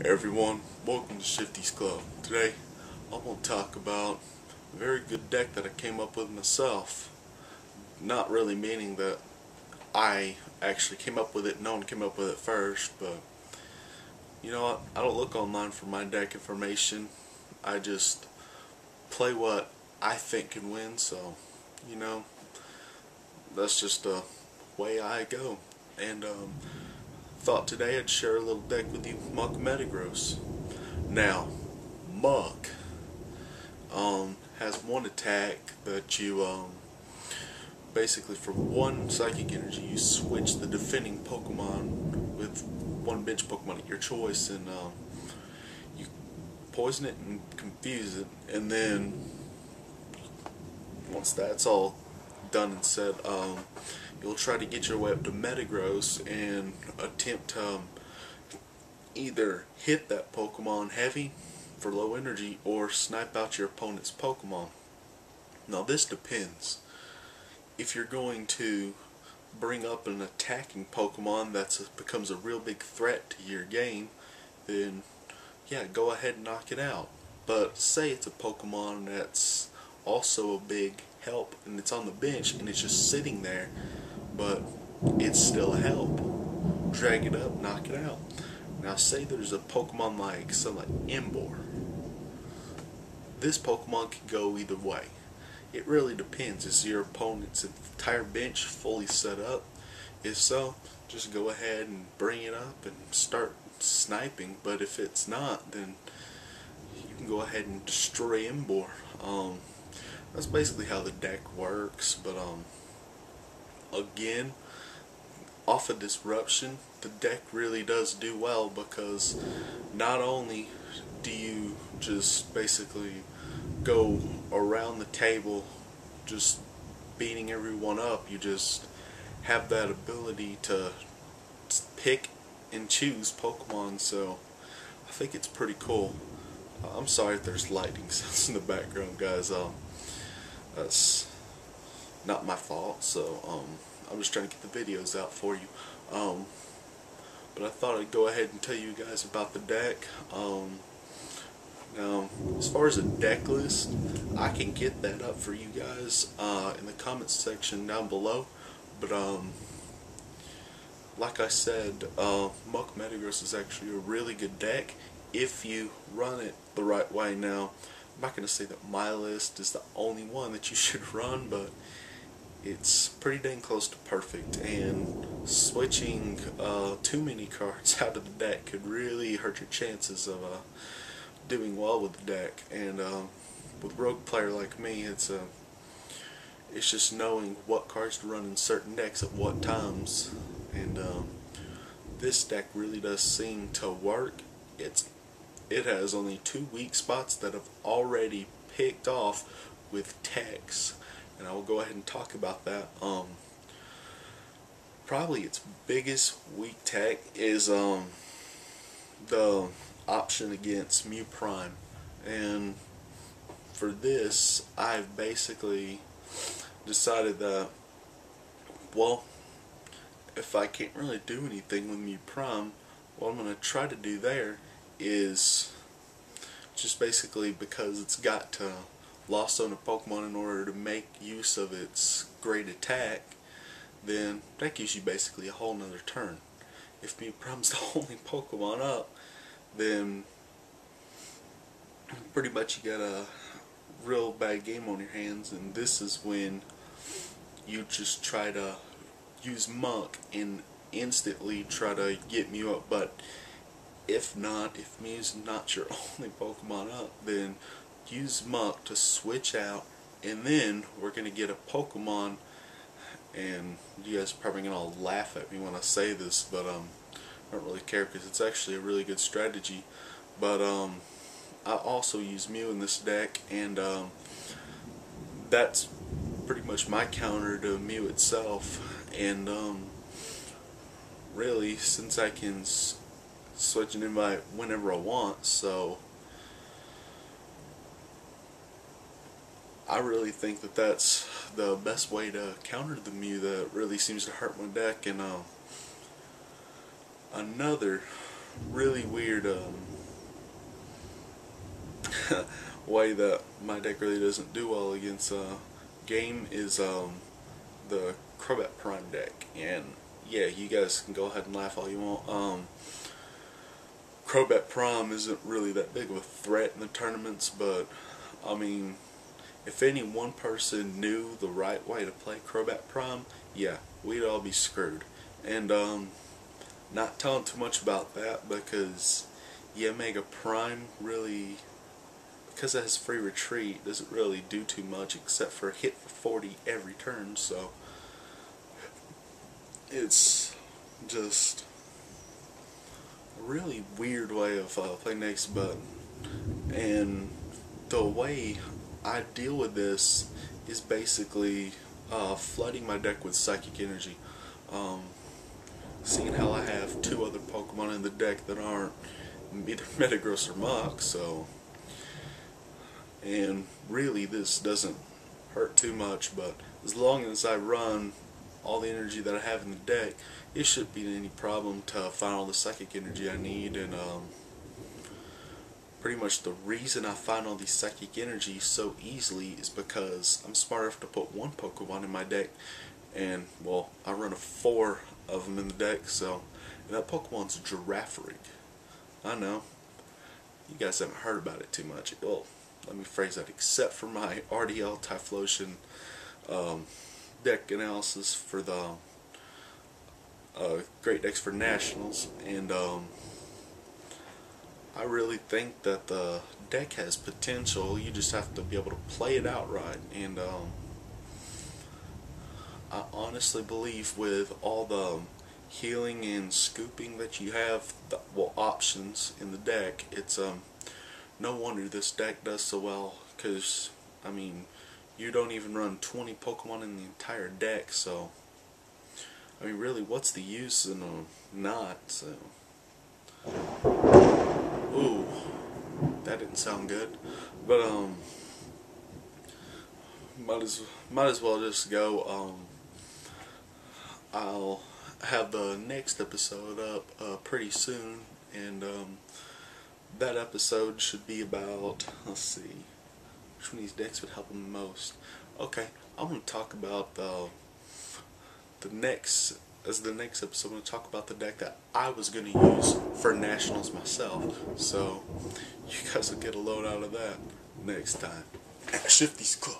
Hey everyone, welcome to Shifty's Club. Today I'm going to talk about a very good deck that I came up with myself. Not really meaning that I actually came up with it, no one came up with it first, but you know what, I don't look online for my deck information. I just play what I think can win, so you know, that's just the way I go. And thought today I'd share a little deck with you, Metagross. Now, Muck has one attack that you basically for one psychic energy you switch the defending Pokemon with one bench Pokemon at your choice, and you poison it and confuse it, and then once that's all done and said, you'll try to get your way up to Metagross and attempt to either hit that Pokemon heavy for low energy or snipe out your opponent's Pokemon. Now this depends. If you're going to bring up an attacking Pokemon that becomes a real big threat to your game, then yeah, go ahead and knock it out. But say it's a Pokemon that's also a big help and it's on the bench and it's just sitting there, but it's still a help. Drag it up, knock it out. Now say there's a Pokemon like something like Emboar. This Pokemon can go either way. It really depends. Is your opponent's entire bench fully set up? If so, just go ahead and bring it up and start sniping. But if it's not, then you can go ahead and destroy Emboar. That's basically how the deck works. But again, off of Disruption, the deck really does do well, because not only do you just basically go around the table just beating everyone up, you just have that ability to pick and choose Pokemon, so I think it's pretty cool. I'm sorry if there's lightning sounds in the background, guys. That's not my fault, so I'm just trying to get the videos out for you. But I thought I'd go ahead and tell you guys about the deck. Now, as far as a deck list, I can get that up for you guys in the comments section down below. But like I said, Muck Metagross is actually a really good deck if you run it the right way. Now, I'm not going to say that my list is the only one that you should run, but it's pretty dang close to perfect, and switching too many cards out of the deck could really hurt your chances of doing well with the deck. And with a rogue player like me, it's just knowing what cards to run in certain decks at what times, and this deck really does seem to work. It has only 2 weak spots that have already picked off with techs, and I will go ahead and talk about that. Probably its biggest weak tech is the option against Mew Prime, and for this I've basically decided that, well, if I can't really do anything with Mew Prime, what I'm going to try to do there is just basically, because it's got to lost on a Pokemon in order to make use of its great attack, then that gives you basically a whole nother turn. If Mew Prime's the only Pokemon up, then pretty much you got a real bad game on your hands, and this is when you just try to use Muck and instantly try to get Mew up. But if not, if Mew's not your only Pokemon up, then use Muck to switch out, and then we're going to get a Pokemon, and you guys are probably going to laugh at me when I say this, but I don't really care, because it's actually a really good strategy. But I also use Mew in this deck, and that's pretty much my counter to Mew itself. And really, since I can switch an invite whenever I want, so I really think that that's the best way to counter the Mew that really seems to hurt my deck. And another really weird way that my deck really doesn't do well against game is the Crobat Prime deck. And yeah, you guys can go ahead and laugh all you want. Crobat Prime isn't really that big of a threat in the tournaments, but I mean, if any one person knew the right way to play Crobat Prime, yeah, we'd all be screwed. And not telling too much about that because yeah, Mega Prime really, because it has free retreat, doesn't really do too much except for hit for 40 every turn. So it's just a really weird way of playing next button. And the way I deal with this is basically flooding my deck with psychic energy. Seeing how I have two other Pokemon in the deck that aren't either Metagross or Mach, so, and really this doesn't hurt too much, but as long as I run all the energy that I have in the deck, it shouldn't be any problem to find all the psychic energy I need. And pretty much the reason I find all these psychic energy so easily is because I'm smart enough to put one Pokemon in my deck, and well, I run 4 of them in the deck, so, and that Pokemon's Girafarig. I know, you guys haven't heard about it too much. Well, let me phrase that, except for my RDL Typhlosion deck analysis for the Great Decks for Nationals, and I really think that the deck has potential. You just have to be able to play it out right. And I honestly believe with all the healing and scooping that you have, well, options in the deck, it's no wonder this deck does so well. Because I mean, you don't even run 20 Pokemon in the entire deck, so I mean, really, what's the use in a not? So, ooh, that didn't sound good, but might as well just go. I'll have the next episode up pretty soon, and that episode should be about, let's see, which one of these decks would help them the most. Okay, I'm going to talk about the next episode. I'm going to talk about the deck that I was going to use for Nationals myself, so you guys will get a load out of that next time at Shifty's Club.